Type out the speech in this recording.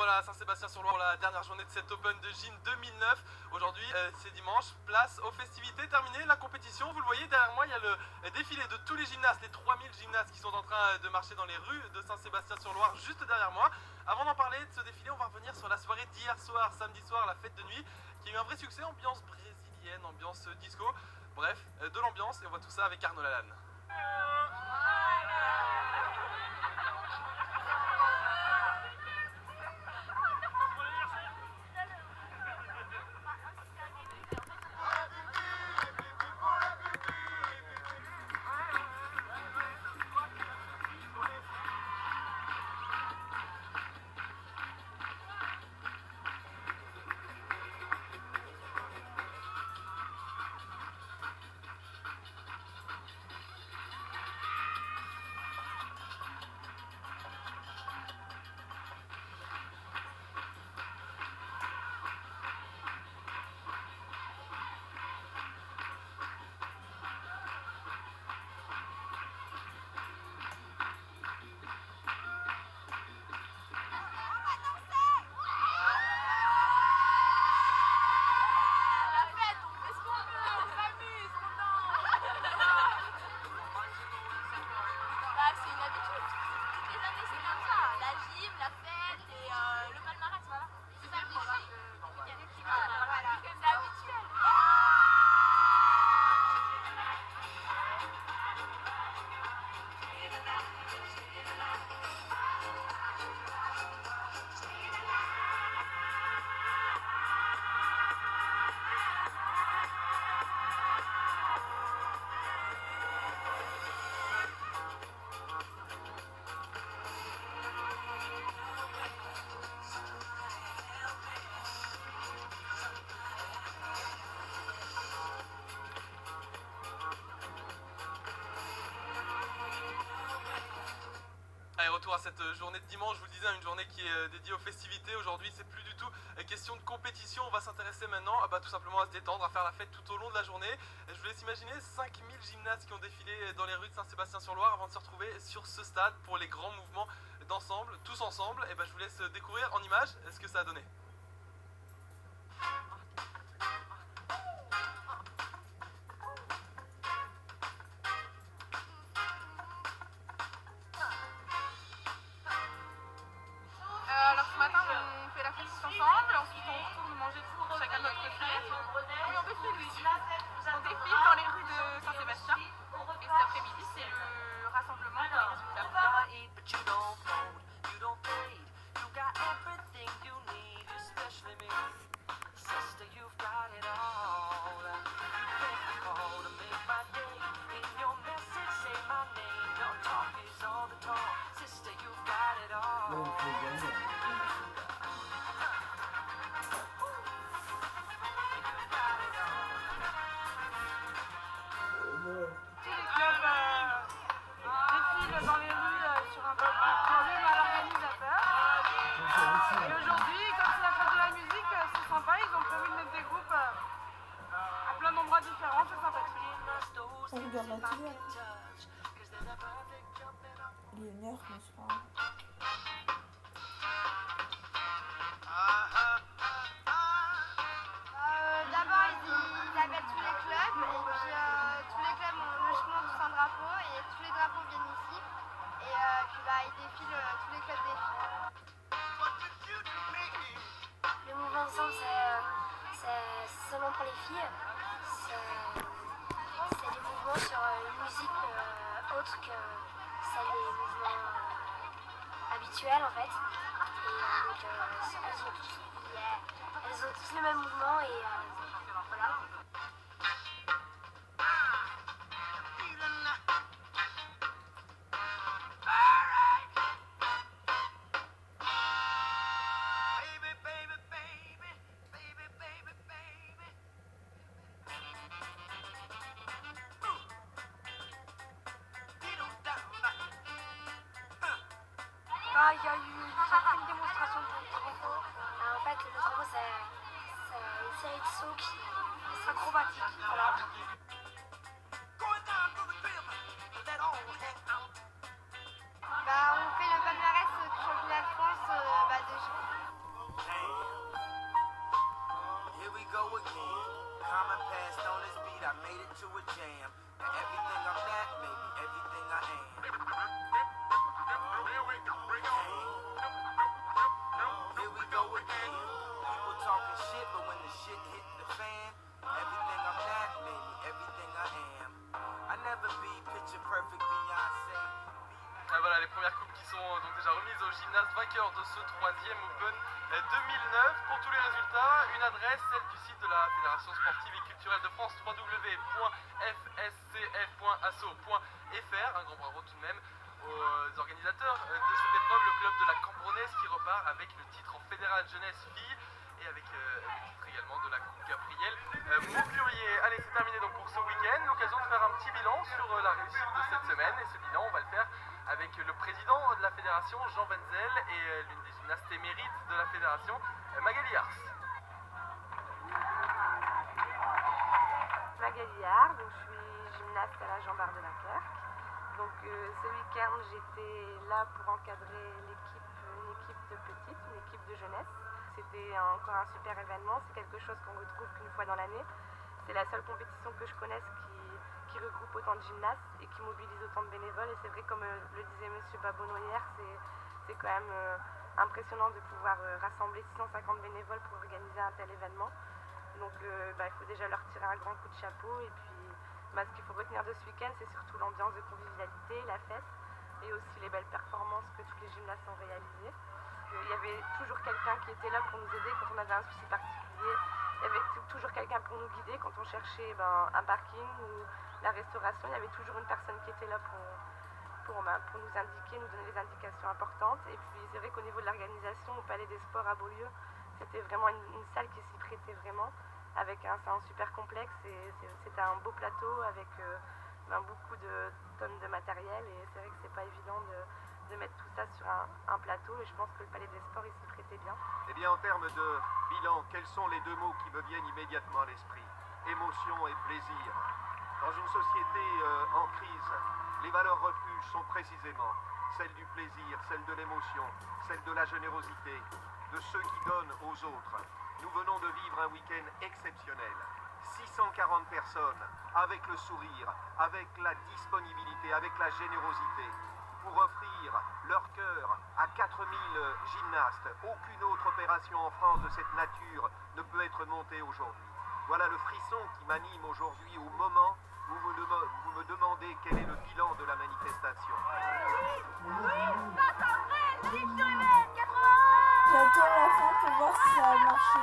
voilà, à Saint-Sébastien-sur-Loire pour la dernière journée de cette Open de Gym 2009. Aujourd'hui, c'est dimanche, place aux festivités terminées, la compétition. Vous le voyez derrière moi, il y a le défilé de tous les gymnastes, les 3000 gymnastes qui sont en train de marcher dans les rues de Saint-Sébastien-sur-Loire juste derrière moi. Avant d'en parler de ce défilé, on va revenir sur la soirée d'hier soir, samedi soir, la fête de nuit, qui a eu un vrai succès, ambiance brésilienne, ambiance disco. Bref, de l'ambiance, et on voit tout ça avec Arnaud Lalanne. Allez, retour à cette journée de dimanche, je vous le disais, une journée qui est dédiée aux festivités. Aujourd'hui, c'est plus du tout question de compétition. On va s'intéresser maintenant tout simplement à se détendre, à faire la fête tout au long de la journée. Et je vous laisse imaginer 5000 gymnastes qui ont défilé dans les rues de Saint-Sébastien-sur-Loire avant de se retrouver sur ce stade pour les grands mouvements d'ensemble, tous ensemble. Et je vous laisse découvrir en images ce que ça a donné. Alors ce matin on fait la fête tous ensemble, ensuite on retourne manger chacun notre côté. Et on fait celui. On défile dans les rues de Saint-Sébastien. Et cet après-midi c'est le rassemblement pour les résultats. Tous les clubs défilent dans les rues sur un podium à l'organisateur. Et aujourd'hui, comme c'est la fête de la musique, c'est sympa, ils ont prévu de mettre des groupes à plein d'endroits différents, c'est sympathique. On regarde la télé. Il est 1h, mais c'est pas grave. D'abord, ils appellent tous les clubs, et puis tous les clubs ont logiquement tous un drapeau, et tous les drapeaux viennent ici. Et puis ils défilent, tous les clubs défilent. Le mouvement ensemble, c'est seulement pour les filles. C'est des mouvements sur une musique autre que celle des mouvements habituels en fait. Et donc elles ont tous le même mouvement et voilà. Il y a eu une démonstration de drapeau. En fait, le drapeau, c'est une série de sauts qui Acrobatique. voilà. On fait le palmarès du championnat de France de time and passed on this beat, I made it to a jam. And everything I'm not, maybe everything I am. Here we go again. People talking shit, but when the shit hit the fan, everything I'm not, maybe everything I am. I never be picture perfect Beyoncé. Voilà les premières coupes qui sont donc déjà remises aux gymnastes vainqueurs de ce 3e Open 2009. Pour tous les résultats, une adresse, celle du site de la Fédération sportive et culturelle de France, www.fscf.asso.fr. Un grand bravo tout de même aux organisateurs de cette épreuve, le club de la Cambronnaise qui repart avec le titre en fédéral jeunesse filles et avec le titre également de la Coupe Gabriel Moncurier. Allez, c'est terminé donc pour ce week-end. L'occasion de faire un petit bilan sur la réussite de cette semaine. Et ce bilan, on va le faire avec le président de la fédération, Jean Wenzel, et l'une des gymnastes émérites de la fédération, Magali Ars. Magali Ars, donc je suis gymnaste à la Jean-Bart de la Clerc. Donc ce week-end, j'étais là pour encadrer une équipe de petites, une équipe de jeunesse. C'était encore un super événement, c'est quelque chose qu'on retrouve qu'une fois dans l'année. C'est la seule compétition que je connaisse qui regroupe autant de gymnastes et qui mobilise autant de bénévoles. Et c'est vrai, comme le disait M. Babonneau hier, c'est quand même impressionnant de pouvoir rassembler 650 bénévoles pour organiser un tel événement. Donc il faut déjà leur tirer un grand coup de chapeau. Et puis ce qu'il faut retenir de ce week-end, c'est surtout l'ambiance de convivialité, la fête et aussi les belles performances que tous les gymnastes ont réalisées. Il y avait toujours quelqu'un qui était là pour nous aider quand on avait un souci particulier. Il y avait toujours quelqu'un pour nous guider quand on cherchait un parking ou la restauration. Il y avait toujours une personne qui était là pour nous indiquer, nous donner les indications importantes. Et puis c'est vrai qu'au niveau de l'organisation au Palais des Sports à Beaulieu, c'était vraiment une salle qui s'y prêtait vraiment, avec un salon super complexe. Et c'était un beau plateau avec beaucoup de tonnes de matériel. Et c'est vrai que c'est pas évident de mettre tout ça sur un plateau, et je pense que le Palais des Sports il s'y prêtait bien. Eh bien, en termes de bilan, quels sont les deux mots qui me viennent immédiatement à l'esprit? Émotion et plaisir. Dans une société en crise, les valeurs refuges sont précisément celles du plaisir, celles de l'émotion, celles de la générosité, de ceux qui donnent aux autres. Nous venons de vivre un week-end exceptionnel. 640 personnes, avec le sourire, avec la disponibilité, avec la générosité, pour offrir leur cœur à 4000 gymnastes. Aucune autre opération en France de cette nature ne peut être montée aujourd'hui. Voilà le frisson qui m'anime aujourd'hui au moment où vous me demandez quel est le bilan de la manifestation. J'attends la fin pour voir si ça a marché.